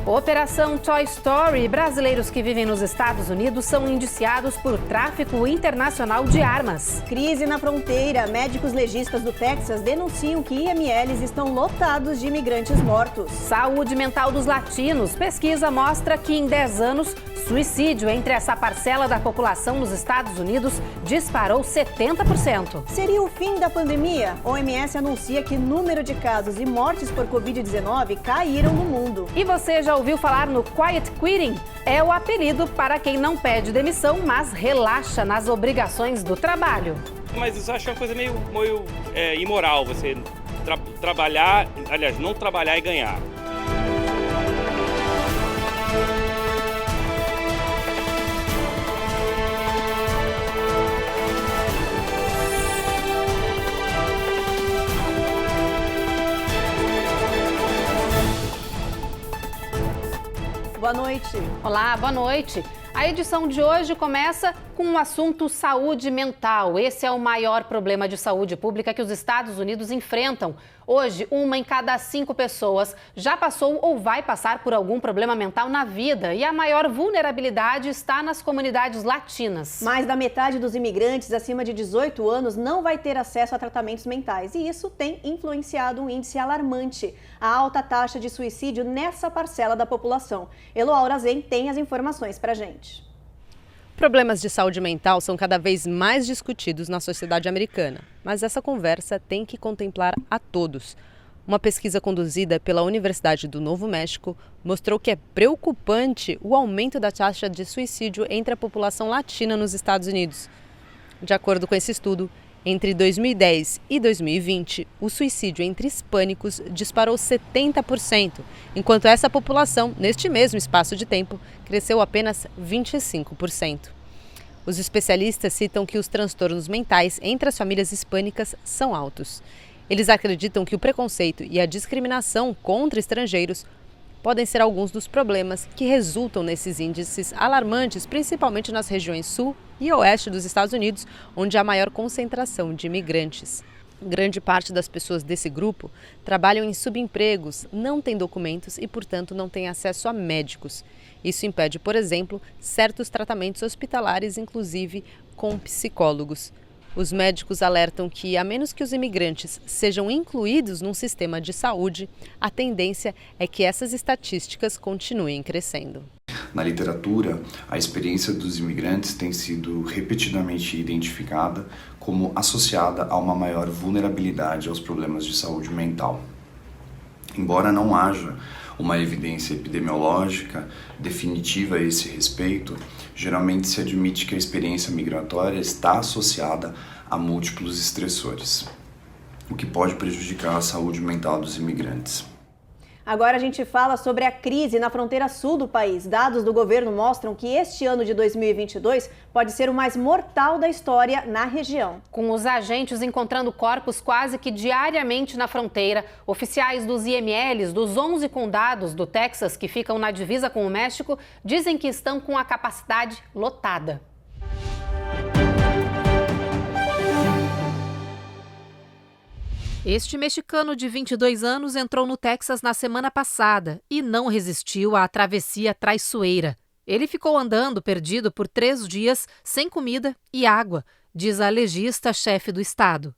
Operação Toy Story. Brasileiros que vivem nos Estados Unidos são indiciados por tráfico internacional de armas. Crise na fronteira. Médicos legistas do Texas denunciam que IMLs estão lotados de imigrantes mortos. Saúde mental dos latinos. Pesquisa mostra que em 10 anos, suicídio entre essa parcela da população nos Estados Unidos disparou 70%. Seria o fim da pandemia? A OMS anuncia que o número de casos e mortes por Covid-19 caíram no mundo. E você já ouviu falar no Quiet Quitting? É o apelido para quem não pede demissão, mas relaxa nas obrigações do trabalho. Mas isso eu acho uma coisa meio imoral, você trabalhar, aliás, não trabalhar e ganhar. Boa noite. Olá, boa noite. A edição de hoje começa com o assunto saúde mental. Esse é o maior problema de saúde pública que os Estados Unidos enfrentam. Hoje, 1 em cada 5 pessoas já passou ou vai passar por algum problema mental na vida. E a maior vulnerabilidade está nas comunidades latinas. Mais da metade dos imigrantes acima de 18 anos não vai ter acesso a tratamentos mentais. E isso tem influenciado um índice alarmante, a alta taxa de suicídio nessa parcela da população. Eloá Zen tem as informações pra gente. Problemas de saúde mental são cada vez mais discutidos na sociedade americana, mas essa conversa tem que contemplar a todos. Uma pesquisa conduzida pela Universidade do Novo México mostrou que é preocupante o aumento da taxa de suicídio entre a população latina nos Estados Unidos. De acordo com esse estudo, entre 2010 e 2020, o suicídio entre hispânicos disparou 70%, enquanto essa população, neste mesmo espaço de tempo, cresceu apenas 25%. Os especialistas citam que os transtornos mentais entre as famílias hispânicas são altos. Eles acreditam que o preconceito e a discriminação contra estrangeiros podem ser alguns dos problemas que resultam nesses índices alarmantes, principalmente nas regiões sul e oeste dos Estados Unidos, onde há maior concentração de imigrantes. Grande parte das pessoas desse grupo trabalham em subempregos, não têm documentos e, portanto, não têm acesso a médicos. Isso impede, por exemplo, certos tratamentos hospitalares, inclusive com psicólogos. Os médicos alertam que, a menos que os imigrantes sejam incluídos num sistema de saúde, a tendência é que essas estatísticas continuem crescendo. Na literatura, a experiência dos imigrantes tem sido repetidamente identificada como associada a uma maior vulnerabilidade aos problemas de saúde mental. Embora não haja uma evidência epidemiológica definitiva a esse respeito, geralmente se admite que a experiência migratória está associada a múltiplos estressores, o que pode prejudicar a saúde mental dos imigrantes. Agora a gente fala sobre a crise na fronteira sul do país. Dados do governo mostram que este ano de 2022 pode ser o mais mortal da história na região. Com os agentes encontrando corpos quase que diariamente na fronteira, oficiais dos IMLs dos 11 condados do Texas que ficam na divisa com o México dizem que estão com a capacidade lotada. Este mexicano de 22 anos entrou no Texas na semana passada e não resistiu à travessia traiçoeira. Ele ficou andando perdido por 3 dias sem comida e água, diz a legista-chefe do estado.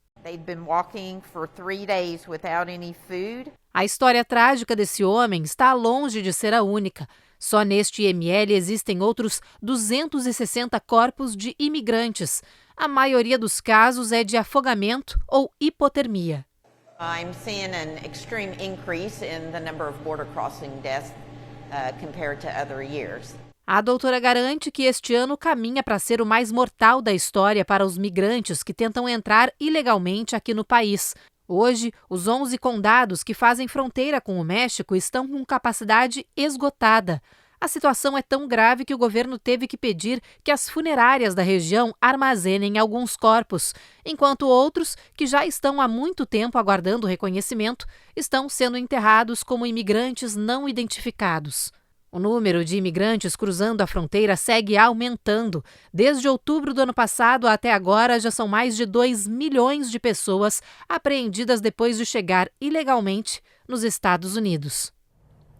A história trágica desse homem está longe de ser a única. Só neste IML existem outros 260 corpos de imigrantes. A maioria dos casos é de afogamento ou hipotermia. I'm seeing an extreme increase in the number of border crossing deaths compared to other years. A doutora garante que este ano caminha para ser o mais mortal da história para os migrantes que tentam entrar ilegalmente aqui no país. Hoje, os 11 condados que fazem fronteira com o México estão com capacidade esgotada. A situação é tão grave que o governo teve que pedir que as funerárias da região armazenem alguns corpos, enquanto outros, que já estão há muito tempo aguardando reconhecimento, estão sendo enterrados como imigrantes não identificados. O número de imigrantes cruzando a fronteira segue aumentando. Desde outubro do ano passado até agora, já são mais de 2 milhões de pessoas apreendidas depois de chegar ilegalmente nos Estados Unidos.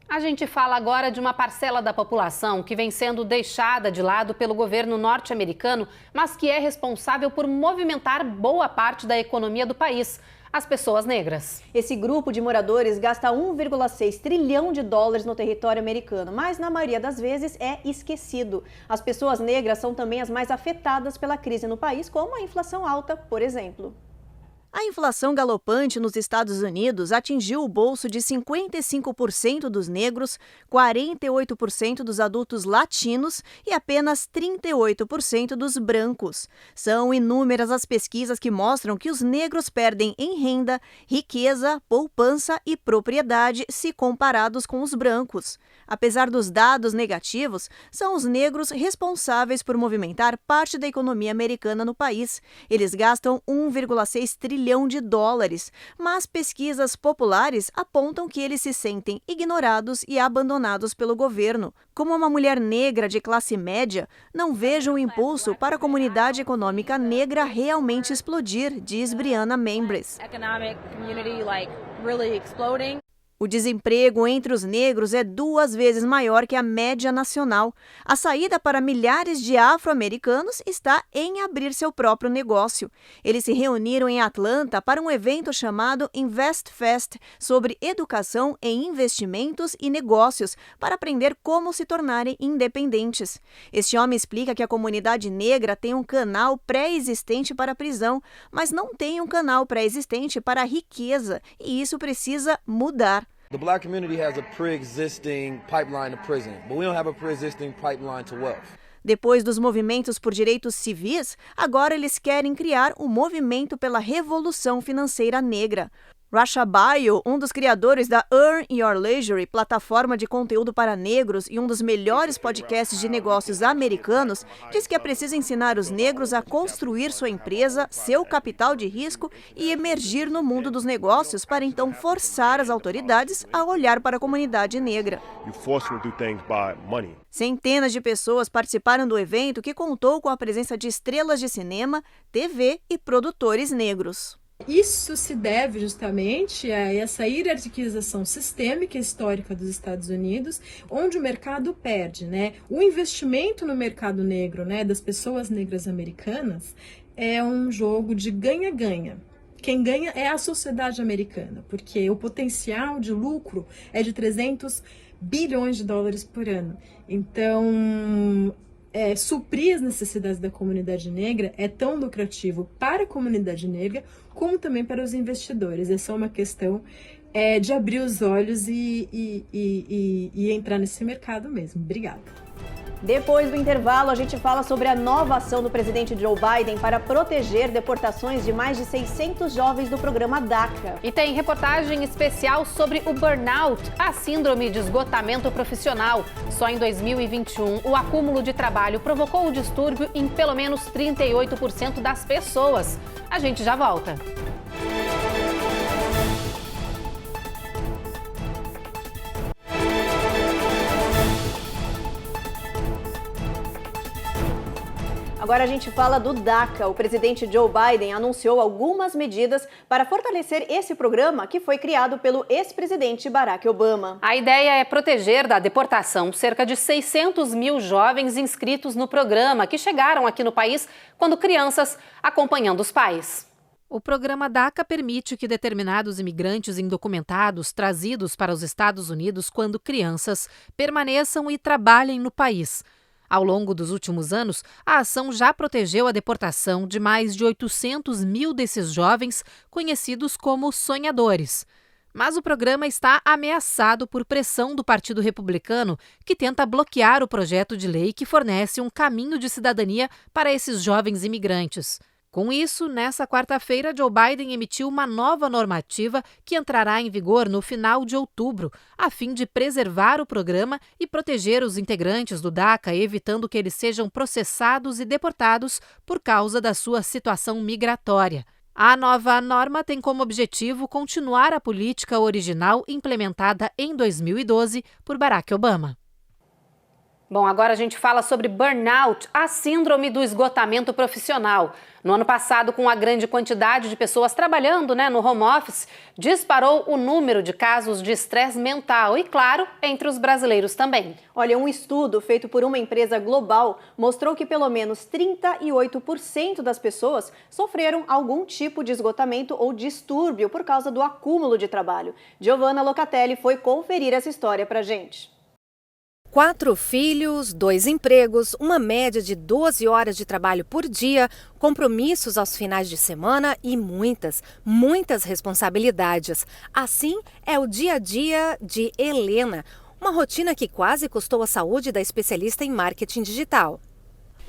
A gente fala agora de uma parcela da população que vem sendo deixada de lado pelo governo norte-americano, mas que é responsável por movimentar boa parte da economia do país: as pessoas negras. Esse grupo de moradores gasta 1,6 trilhão de dólares no território americano, mas na maioria das vezes é esquecido. As pessoas negras são também as mais afetadas pela crise no país, como a inflação alta, por exemplo. A inflação galopante nos Estados Unidos atingiu o bolso de 55% dos negros, 48% dos adultos latinos e apenas 38% dos brancos. São inúmeras as pesquisas que mostram que os negros perdem em renda, riqueza, poupança e propriedade se comparados com os brancos. Apesar dos dados negativos, são os negros responsáveis por movimentar parte da economia americana no país. Eles gastam 1,6 trilhão de dólares, mas pesquisas populares apontam que eles se sentem ignorados e abandonados pelo governo. Como uma mulher negra de classe média, não vejo um impulso para a comunidade econômica negra realmente explodir, diz Brianna Membres. O desemprego entre os negros é 2 vezes maior que a média nacional. A saída para milhares de afro-americanos está em abrir seu próprio negócio. Eles se reuniram em Atlanta para um evento chamado Invest Fest, sobre educação em investimentos e negócios, para aprender como se tornarem independentes. Este homem explica que a comunidade negra tem um canal pré-existente para a prisão, mas não tem um canal pré-existente para a riqueza, e isso precisa mudar. The black community has a pre-existing pipeline to prison, but we don't have a pre-existing pipeline to wealth. Depois dos movimentos por direitos civis, agora eles querem criar um movimento pela revolução financeira negra. Rasha Bayo, um dos criadores da Earn Your Leisure, plataforma de conteúdo para negros e um dos melhores podcasts de negócios americanos, diz que é preciso ensinar os negros a construir sua empresa, seu capital de risco e emergir no mundo dos negócios para então forçar as autoridades a olhar para a comunidade negra. Centenas de pessoas participaram do evento, que contou com a presença de estrelas de cinema, TV e produtores negros. Isso se deve justamente a essa hierarquização sistêmica e histórica dos Estados Unidos, onde o mercado perde, né? O investimento no mercado negro, né, das pessoas negras americanas, é um jogo de ganha-ganha. Quem ganha é a sociedade americana, porque o potencial de lucro é de 300 bilhões de dólares por ano. Então, suprir as necessidades da comunidade negra é tão lucrativo para a comunidade negra como também para os investidores. Essa é uma questão de abrir os olhos e entrar nesse mercado mesmo. Obrigada. Depois do intervalo, a gente fala sobre a nova ação do presidente Joe Biden para proteger deportações de mais de 600 jovens do programa DACA. E tem reportagem especial sobre o burnout, a síndrome de esgotamento profissional. Só em 2021, o acúmulo de trabalho provocou o distúrbio em pelo menos 38% das pessoas. A gente já volta. Agora a gente fala do DACA. O presidente Joe Biden anunciou algumas medidas para fortalecer esse programa que foi criado pelo ex-presidente Barack Obama. A ideia é proteger da deportação cerca de 600 mil jovens inscritos no programa, que chegaram aqui no país quando crianças, acompanhando os pais. O programa DACA permite que determinados imigrantes indocumentados trazidos para os Estados Unidos quando crianças permaneçam e trabalhem no país. Ao longo dos últimos anos, a ação já protegeu a deportação de mais de 800 mil desses jovens, conhecidos como sonhadores. Mas o programa está ameaçado por pressão do Partido Republicano, que tenta bloquear o projeto de lei que fornece um caminho de cidadania para esses jovens imigrantes. Com isso, nessa quarta-feira, Joe Biden emitiu uma nova normativa que entrará em vigor no final de outubro, a fim de preservar o programa e proteger os integrantes do DACA, evitando que eles sejam processados e deportados por causa da sua situação migratória. A nova norma tem como objetivo continuar a política original implementada em 2012 por Barack Obama. Bom, agora a gente fala sobre burnout, a síndrome do esgotamento profissional. No ano passado, com a grande quantidade de pessoas trabalhando, no home office, disparou o número de casos de estresse mental e, claro, entre os brasileiros também. Olha, um estudo feito por uma empresa global mostrou que pelo menos 38% das pessoas sofreram algum tipo de esgotamento ou distúrbio por causa do acúmulo de trabalho. Giovanna Locatelli foi conferir essa história pra gente. 4 filhos, 2 empregos, uma média de 12 horas de trabalho por dia, compromissos aos finais de semana e muitas responsabilidades. Assim é o dia a dia de Helena, uma rotina que quase custou a saúde da especialista em marketing digital.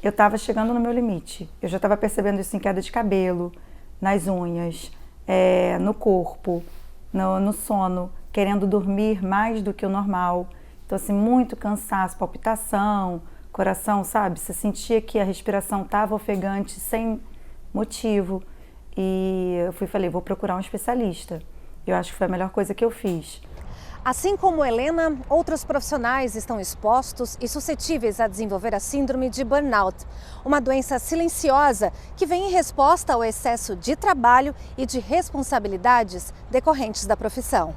Eu estava chegando no meu limite, eu já estava percebendo isso em queda de cabelo, nas unhas, no corpo, no sono, querendo dormir mais do que o normal. Então, assim, muito cansaço, palpitação, coração, sabe? Você sentia que a respiração estava ofegante sem motivo. E eu falei, vou procurar um especialista. Eu acho que foi a melhor coisa que eu fiz. Assim como Helena, outros profissionais estão expostos e suscetíveis a desenvolver a síndrome de burnout, uma doença silenciosa que vem em resposta ao excesso de trabalho e de responsabilidades decorrentes da profissão.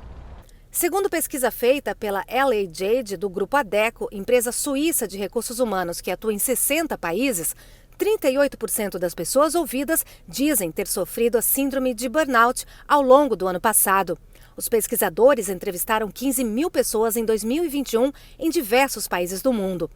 Segundo pesquisa feita pela LA Jade do Grupo Adecco, empresa suíça de recursos humanos que atua em 60 países, 38% das pessoas ouvidas dizem ter sofrido a síndrome de burnout ao longo do ano passado. Os pesquisadores entrevistaram 15 mil pessoas em 2021 em diversos países do mundo.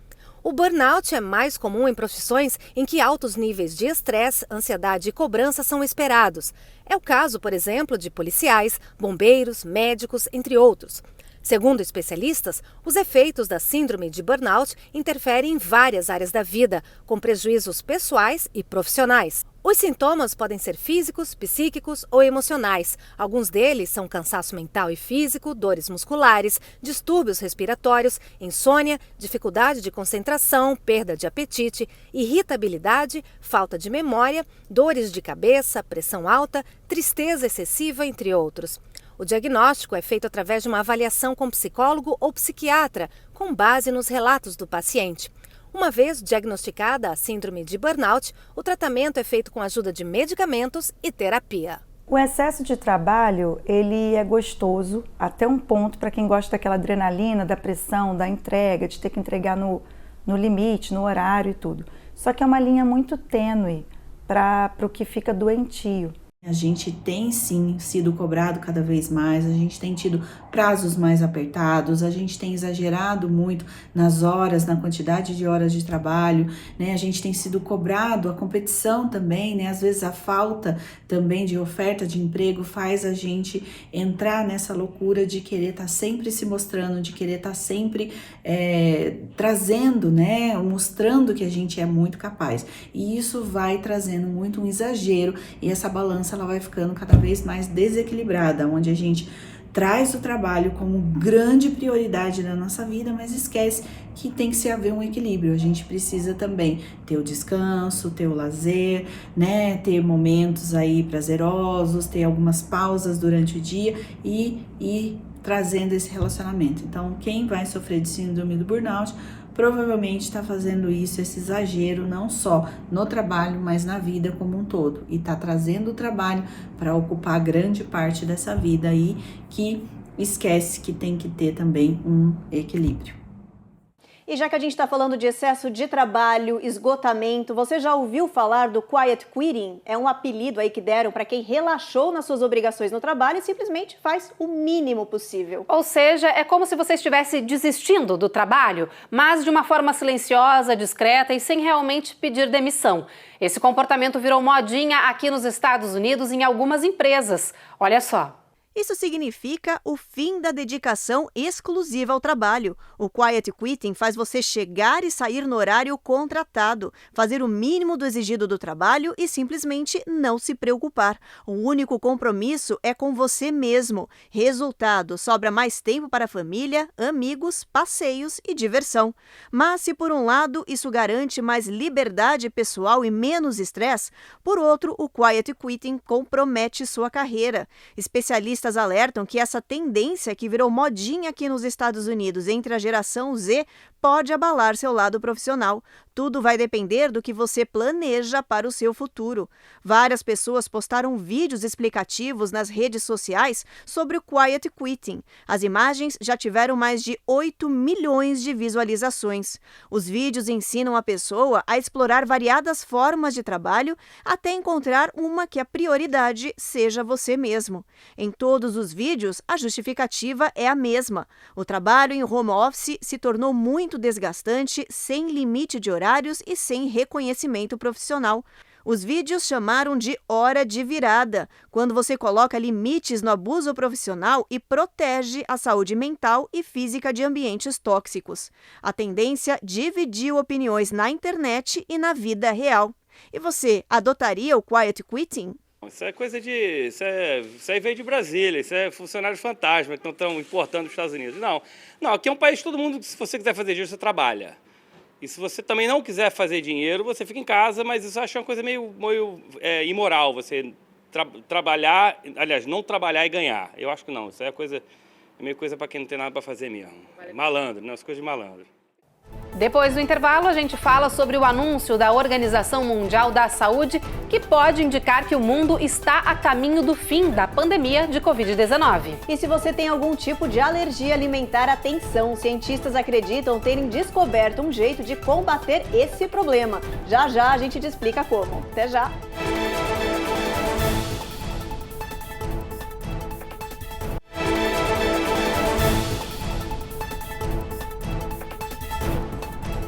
O burnout é mais comum em profissões em que altos níveis de estresse, ansiedade e cobrança são esperados. É o caso, por exemplo, de policiais, bombeiros, médicos, entre outros. Segundo especialistas, os efeitos da síndrome de burnout interferem em várias áreas da vida, com prejuízos pessoais e profissionais. Os sintomas podem ser físicos, psíquicos ou emocionais. Alguns deles são cansaço mental e físico, dores musculares, distúrbios respiratórios, insônia, dificuldade de concentração, perda de apetite, irritabilidade, falta de memória, dores de cabeça, pressão alta, tristeza excessiva, entre outros. O diagnóstico é feito através de uma avaliação com psicólogo ou psiquiatra, com base nos relatos do paciente. Uma vez diagnosticada a síndrome de burnout, o tratamento é feito com a ajuda de medicamentos e terapia. O excesso de trabalho, ele é gostoso até um ponto para quem gosta daquela adrenalina, da pressão, da entrega, de ter que entregar no limite, no horário e tudo. Só que é uma linha muito tênue para o que fica doentio. A gente tem sim sido cobrado cada vez mais, a gente tem tido prazos mais apertados, a gente tem exagerado muito nas horas, na quantidade de horas de trabalho, A gente tem sido cobrado, a competição também, Às vezes a falta também de oferta de emprego faz a gente entrar nessa loucura de querer estar sempre se mostrando, de querer estar sempre trazendo, mostrando que a gente é muito capaz. E isso vai trazendo muito um exagero e essa balança ela vai ficando cada vez mais desequilibrada, onde a gente traz o trabalho como grande prioridade da nossa vida, mas esquece que tem que haver um equilíbrio. A gente precisa também ter o descanso, ter o lazer, ter momentos aí prazerosos, ter algumas pausas durante o dia e trazendo esse relacionamento. Então, quem vai sofrer de síndrome do burnout provavelmente está fazendo isso, esse exagero, não só no trabalho, mas na vida como um todo. E está trazendo o trabalho para ocupar grande parte dessa vida aí, que esquece que tem que ter também um equilíbrio. E já que a gente está falando de excesso de trabalho, esgotamento, você já ouviu falar do quiet quitting? É um apelido aí que deram para quem relaxou nas suas obrigações no trabalho e simplesmente faz o mínimo possível. Ou seja, é como se você estivesse desistindo do trabalho, mas de uma forma silenciosa, discreta e sem realmente pedir demissão. Esse comportamento virou modinha aqui nos Estados Unidos em algumas empresas. Olha só. Isso significa o fim da dedicação exclusiva ao trabalho. O quiet quitting faz você chegar e sair no horário contratado, fazer o mínimo do exigido do trabalho e simplesmente não se preocupar. O único compromisso é com você mesmo. Resultado, sobra mais tempo para a família, amigos, passeios e diversão. Mas se por um lado isso garante mais liberdade pessoal e menos estresse, por outro, o quiet quitting compromete sua carreira. Especialistas Cientistas alertam que essa tendência que virou modinha aqui nos Estados Unidos entre a geração Z pode abalar seu lado profissional. Tudo vai depender do que você planeja para o seu futuro. Várias pessoas postaram vídeos explicativos nas redes sociais sobre o Quiet Quitting. As imagens já tiveram mais de 8 milhões de visualizações. Os vídeos ensinam a pessoa a explorar variadas formas de trabalho até encontrar uma que a prioridade seja você mesmo. Em todos os vídeos, a justificativa é a mesma. O trabalho em home office se tornou muito desgastante, sem limite de horários e sem reconhecimento profissional. Os vídeos chamaram de hora de virada, quando você coloca limites no abuso profissional e protege a saúde mental e física de ambientes tóxicos. A tendência dividiu opiniões na internet e na vida real. E você, adotaria o Quiet Quitting? Isso é coisa de... Isso aí veio de Brasília, isso é funcionários fantasma que não estão importando nos Estados Unidos. Não, aqui é um país que todo mundo, se você quiser fazer dinheiro, você trabalha. E se você também não quiser fazer dinheiro, você fica em casa, mas isso eu acho uma coisa meio imoral, você trabalhar, aliás, não trabalhar e ganhar. Eu acho que não, isso é meio coisa para quem não tem nada para fazer mesmo. Malandro, as coisas de malandro. Depois do intervalo, a gente fala sobre o anúncio da Organização Mundial da Saúde, que pode indicar que o mundo está a caminho do fim da pandemia de Covid-19. E se você tem algum tipo de alergia alimentar, atenção! Cientistas acreditam terem descoberto um jeito de combater esse problema. Já já a gente te explica como. Até já!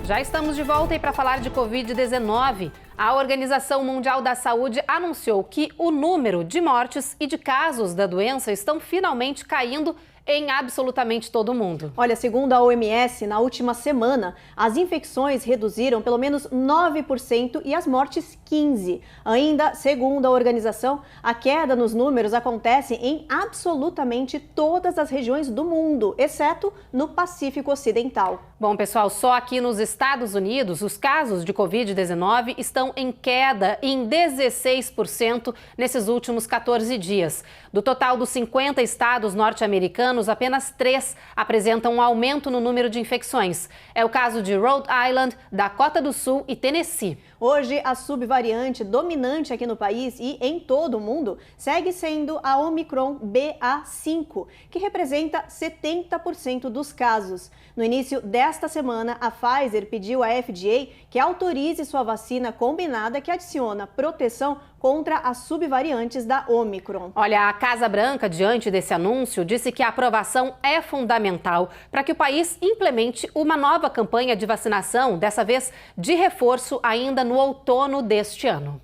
Já estamos de volta e para falar de Covid-19, a Organização Mundial da Saúde anunciou que o número de mortes e de casos da doença estão finalmente caindo em absolutamente todo o mundo. Olha, segundo a OMS, na última semana, as infecções reduziram pelo menos 9% e as mortes 15%. Ainda, segundo a organização, a queda nos números acontece em absolutamente todas as regiões do mundo, exceto no Pacífico Ocidental. Bom, pessoal, só aqui nos Estados Unidos, os casos de Covid-19 estão em queda em 16% nesses últimos 14 dias. Do total dos 50 estados norte-americanos, apenas 3 apresentam um aumento no número de infecções. É o caso de Rhode Island, Dakota do Sul e Tennessee. Hoje, a subvariante dominante aqui no país e em todo o mundo segue sendo a Omicron BA.5, que representa 70% dos casos. No início desta semana, a Pfizer pediu à FDA que autorize sua vacina combinada que adiciona proteção contra as subvariantes da Omicron. Olha, a Casa Branca, diante desse anúncio, disse que a aprovação é fundamental para que o país implemente uma nova campanha de vacinação, dessa vez de reforço ainda no outono deste ano.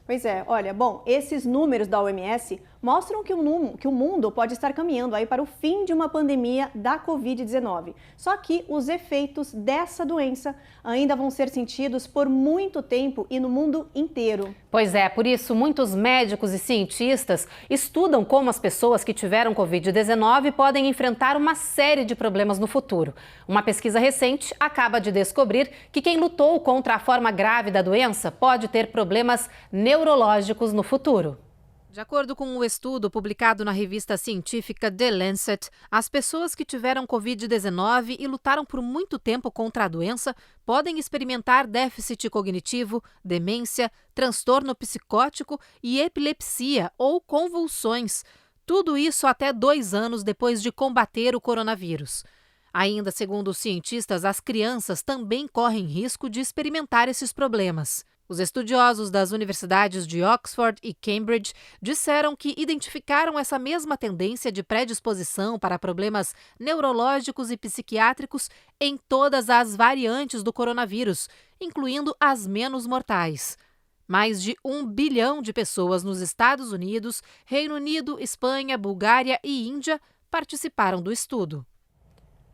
Pois é, olha, bom, esses números da OMS mostram que o mundo pode estar caminhando aí para o fim de uma pandemia da Covid-19. Só que os efeitos dessa doença ainda vão ser sentidos por muito tempo e no mundo inteiro. Pois é, por isso muitos médicos e cientistas estudam como as pessoas que tiveram Covid-19 podem enfrentar uma série de problemas no futuro. Uma pesquisa recente acaba de descobrir que quem lutou contra a forma grave da doença pode ter problemas neurológicos no futuro. De acordo com um estudo publicado na revista científica The Lancet, as pessoas que tiveram Covid-19 e lutaram por muito tempo contra a doença podem experimentar déficit cognitivo, demência, transtorno psicótico e epilepsia ou convulsões. Tudo isso até 2 anos depois de combater o coronavírus. Ainda segundo os cientistas, as crianças também correm risco de experimentar esses problemas. Os estudiosos das universidades de Oxford e Cambridge disseram que identificaram essa mesma tendência de predisposição para problemas neurológicos e psiquiátricos em todas as variantes do coronavírus, incluindo as menos mortais. Mais de 1 bilhão de pessoas nos Estados Unidos, Reino Unido, Espanha, Bulgária e Índia participaram do estudo.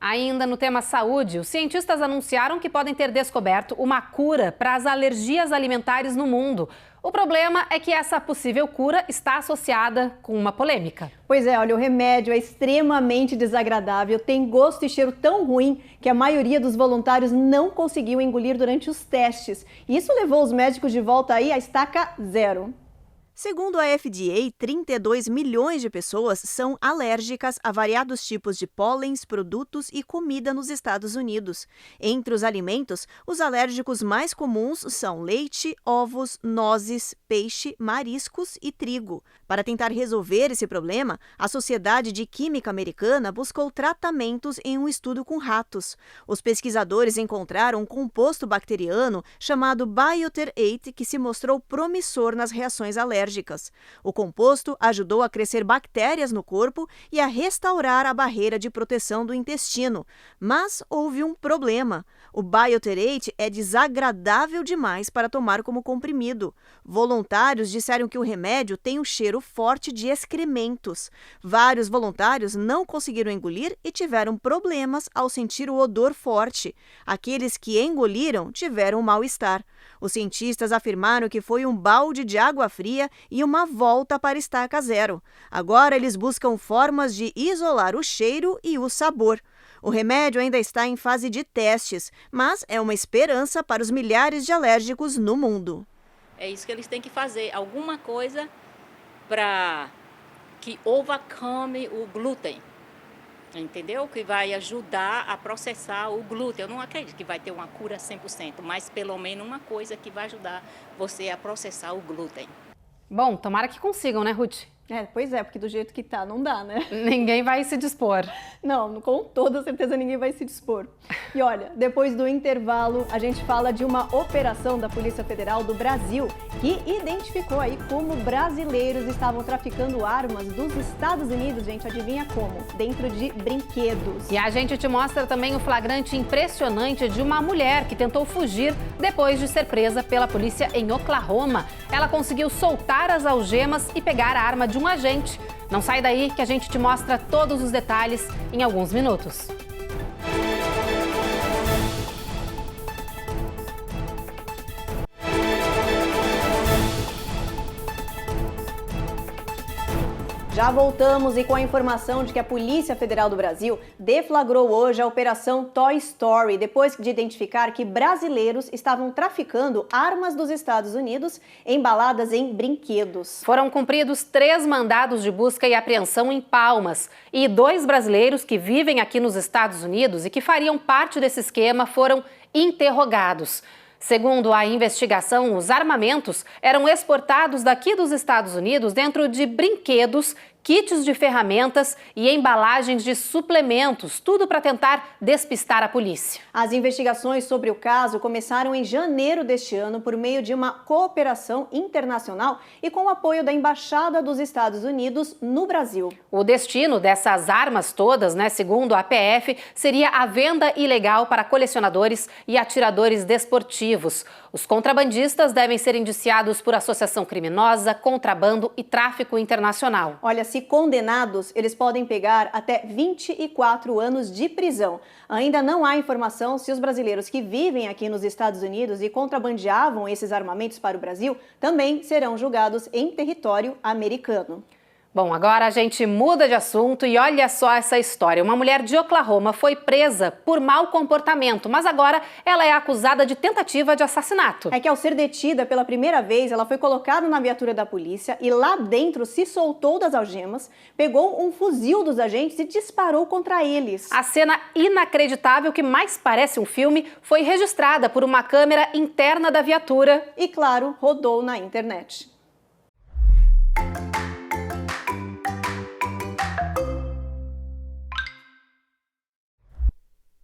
Ainda no tema saúde, os cientistas anunciaram que podem ter descoberto uma cura para as alergias alimentares no mundo. O problema é que essa possível cura está associada com uma polêmica. Pois é, olha, o remédio é extremamente desagradável, tem gosto e cheiro tão ruim que a maioria dos voluntários não conseguiu engolir durante os testes. Isso levou os médicos de volta aí à estaca zero. Segundo a FDA, 32 milhões de pessoas são alérgicas a variados tipos de pólens, produtos e comida nos Estados Unidos. Entre os alimentos, os alérgicos mais comuns são leite, ovos, nozes, peixe, mariscos e trigo. Para tentar resolver esse problema, a Sociedade de Química Americana buscou tratamentos em um estudo com ratos. Os pesquisadores encontraram um composto bacteriano chamado Bioter-8 que se mostrou promissor nas reações alérgicas. O composto ajudou a crescer bactérias no corpo e a restaurar a barreira de proteção do intestino. Mas houve um problema. O Bioter-8 é desagradável demais para tomar como comprimido. Voluntários disseram que o remédio tem um cheiro forte de excrementos. Vários voluntários não conseguiram engolir e tiveram problemas ao sentir o odor forte. Aqueles que engoliram tiveram mal-estar. Os cientistas afirmaram que foi um balde de água fria e uma volta para estaca zero. Agora eles buscam formas de isolar o cheiro e o sabor. O remédio ainda está em fase de testes, mas é uma esperança para os milhares de alérgicos no mundo. É isso que eles têm que fazer, alguma coisa para que overcome o glúten. Entendeu? Que vai ajudar a processar o glúten. Eu não acredito que vai ter uma cura 100%, mas pelo menos uma coisa que vai ajudar você a processar o glúten. Bom, tomara que consigam, né, Ruth? Pois é, porque do jeito que tá, não dá, né? Ninguém vai se dispor. Não, com toda certeza ninguém vai se dispor. E olha, depois do intervalo, a gente fala de uma operação da Polícia Federal do Brasil que identificou aí como brasileiros estavam traficando armas dos Estados Unidos, gente, adivinha como? Dentro de brinquedos. E a gente te mostra também o flagrante impressionante de uma mulher que tentou fugir depois de ser presa pela polícia em Oklahoma. Ela conseguiu soltar as algemas e pegar a arma de um agente. Não sai daí que a gente te mostra todos os detalhes em alguns minutos. Já voltamos e com a informação de que a Polícia Federal do Brasil deflagrou hoje a Operação Toy Story, depois de identificar que brasileiros estavam traficando armas dos Estados Unidos embaladas em brinquedos. Foram cumpridos 3 mandados de busca e apreensão em Palmas e 2 brasileiros que vivem aqui nos Estados Unidos e que fariam parte desse esquema foram interrogados. Segundo a investigação, os armamentos eram exportados daqui dos Estados Unidos dentro de brinquedos, kits de ferramentas e embalagens de suplementos, tudo para tentar despistar a polícia. As investigações sobre o caso começaram em janeiro deste ano por meio de uma cooperação internacional e com o apoio da Embaixada dos Estados Unidos no Brasil. O destino dessas armas todas, segundo a PF, seria a venda ilegal para colecionadores e atiradores desportivos. Os contrabandistas devem ser indiciados por associação criminosa, contrabando e tráfico internacional. Olha, se condenados, eles podem pegar até 24 anos de prisão. Ainda não há informação se os brasileiros que vivem aqui nos Estados Unidos e contrabandeavam esses armamentos para o Brasil também serão julgados em território americano. Bom, agora a gente muda de assunto e olha só essa história. Uma mulher de Oklahoma foi presa por mau comportamento, mas agora ela é acusada de tentativa de assassinato. É que ao ser detida pela primeira vez, ela foi colocada na viatura da polícia e lá dentro se soltou das algemas, pegou um fuzil dos agentes e disparou contra eles. A cena inacreditável que mais parece um filme foi registrada por uma câmera interna da viatura e, claro, rodou na internet.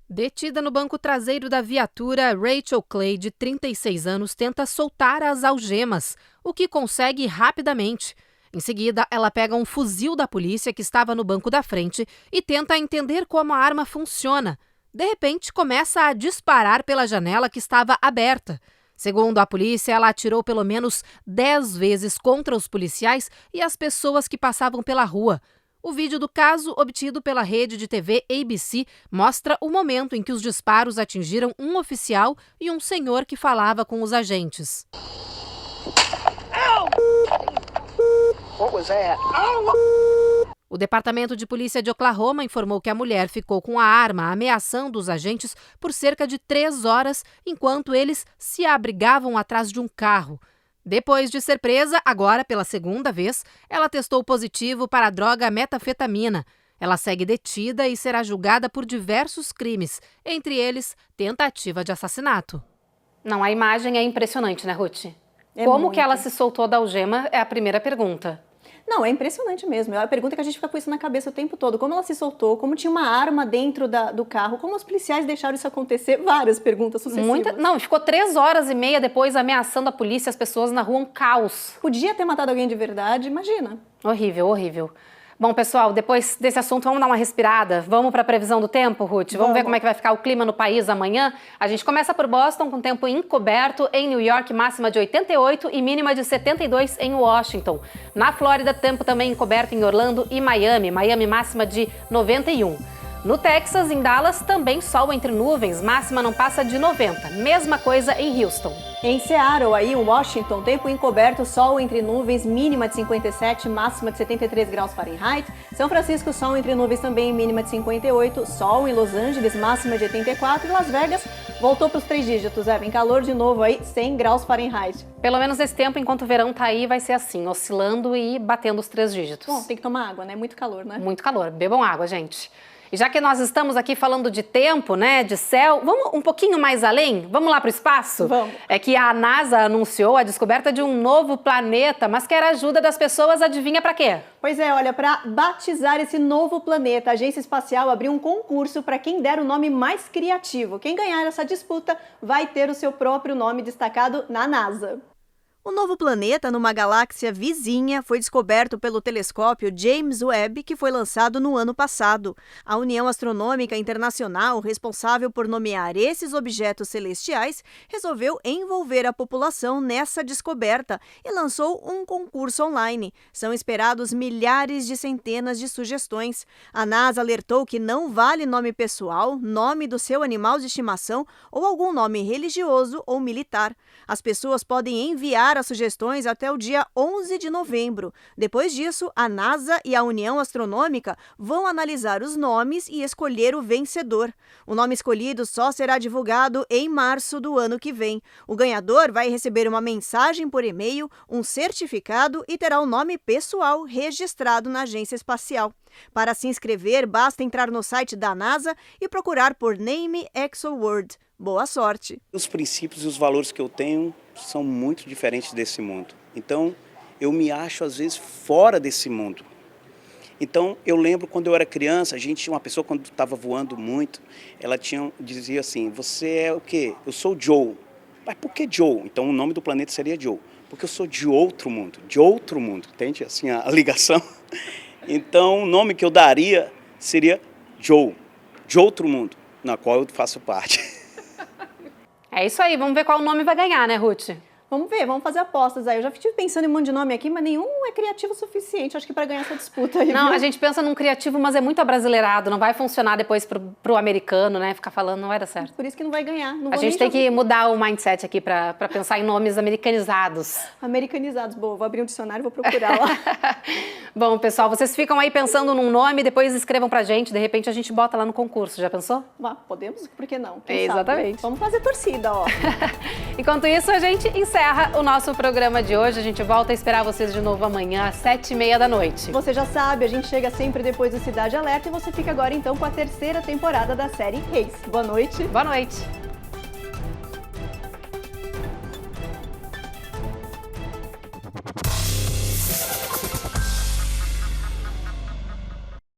Detida no banco traseiro da viatura, Rachel Clay, de 36 anos, tenta soltar as algemas, o que consegue rapidamente. Em seguida, ela pega um fuzil da polícia que estava no banco da frente e tenta entender como a arma funciona. De repente, começa a disparar pela janela que estava aberta. Segundo a polícia, ela atirou pelo menos 10 vezes contra os policiais e as pessoas que passavam pela rua. O vídeo do caso, obtido pela rede de TV ABC, mostra o momento em que os disparos atingiram um oficial e um senhor que falava com os agentes. O Departamento de Polícia de Oklahoma informou que a mulher ficou com a arma ameaçando os agentes por cerca de 3 horas, enquanto eles se abrigavam atrás de um carro. Depois de ser presa, agora pela segunda vez, ela testou positivo para a droga metanfetamina. Ela segue detida e será julgada por diversos crimes, entre eles tentativa de assassinato. Não, a imagem é impressionante, né, Ruth? Como que ela se soltou da algema é a primeira pergunta. Não, é impressionante mesmo. É a pergunta que a gente fica com isso na cabeça o tempo todo. Como ela se soltou, como tinha uma arma dentro do carro, como os policiais deixaram isso acontecer? Várias perguntas sucessivas. Não, ficou 3 horas e meia depois ameaçando a polícia, as pessoas na rua, um caos. Podia ter matado alguém de verdade, imagina. Horrível, horrível. Bom, pessoal, depois desse assunto, vamos dar uma respirada? Vamos para a previsão do tempo, Ruth? Vamos ver como é que vai ficar o clima no país amanhã? A gente começa por Boston, com tempo encoberto. Em New York, máxima de 88 e mínima de 72 em Washington. Na Flórida, tempo também encoberto em Orlando e Miami. Miami, máxima de 91. No Texas, em Dallas, também sol entre nuvens, máxima não passa de 90. Mesma coisa em Houston. Em Seattle, aí em Washington, tempo encoberto, sol entre nuvens, mínima de 57, máxima de 73 graus Fahrenheit. São Francisco, sol entre nuvens também, mínima de 58. Sol em Los Angeles, máxima de 84. E Las Vegas voltou para os 3 dígitos, vem calor de novo aí, 100 graus Fahrenheit. Pelo menos esse tempo, enquanto o verão tá aí, vai ser assim, oscilando e batendo os 3 dígitos. Bom, tem que tomar água, né? Muito calor, né? Muito calor. Bebam água, gente. E já que nós estamos aqui falando de tempo, né, de céu, vamos um pouquinho mais além? Vamos lá para o espaço? Vamos. É que a NASA anunciou a descoberta de um novo planeta, mas quer a ajuda das pessoas, adivinha para quê? Pois é, olha, para batizar esse novo planeta, a Agência Espacial abriu um concurso para quem der o nome mais criativo. Quem ganhar essa disputa vai ter o seu próprio nome destacado na NASA. O novo planeta, numa galáxia vizinha, foi descoberto pelo telescópio James Webb, que foi lançado no ano passado. A União Astronômica Internacional, responsável por nomear esses objetos celestiais, resolveu envolver a população nessa descoberta e lançou um concurso online. São esperados milhares de centenas de sugestões. A NASA alertou que não vale nome pessoal, nome do seu animal de estimação ou algum nome religioso ou militar. As pessoas podem enviar as sugestões até o dia 11 de novembro. Depois disso, a NASA e a União Astronômica vão analisar os nomes e escolher o vencedor. O nome escolhido só será divulgado em março do ano que vem. O ganhador vai receber uma mensagem por e-mail, um certificado e terá o nome pessoal registrado na Agência Espacial. Para se inscrever, basta entrar no site da NASA e procurar por Name ExoWorld. Boa sorte! Os princípios e os valores que eu tenho são muito diferentes desse mundo. Então, eu me acho, às vezes, fora desse mundo. Então, eu lembro quando eu era criança, uma pessoa quando estava voando muito, ela dizia assim, você é o quê? Eu sou Joe. Mas por que Joe? Então, o nome do planeta seria Joe. Porque eu sou de outro mundo, entende? Assim, a ligação. Então, o nome que eu daria seria Joe, de outro mundo, na qual eu faço parte. É isso aí, vamos ver qual nome vai ganhar, né, Ruth? Vamos ver, vamos fazer apostas aí. Eu já estive pensando em um monte de nome aqui, mas nenhum é criativo o suficiente, acho que para ganhar essa disputa aí. Não, viu? a gente pensa num criativo, mas é muito abrasileirado, não vai funcionar depois pro americano, né? Ficar falando não vai dar certo. Por isso que não vai ganhar. Não a gente tem que mudar o mindset aqui para pensar em nomes americanizados. Americanizados, boa, vou abrir um dicionário e vou procurar lá. Bom, pessoal, vocês ficam aí pensando num nome, depois escrevam pra gente, de repente a gente bota lá no concurso, já pensou? Podemos? Por que não? Exatamente. Sabe? Vamos fazer torcida, ó. Enquanto isso, a gente encerra o nosso programa de hoje. A gente volta a esperar vocês de novo amanhã, às 7h30 da noite. Você já sabe, a gente chega sempre depois do Cidade Alerta e você fica agora então com a 3ª temporada da série Reis. Boa noite. Boa noite.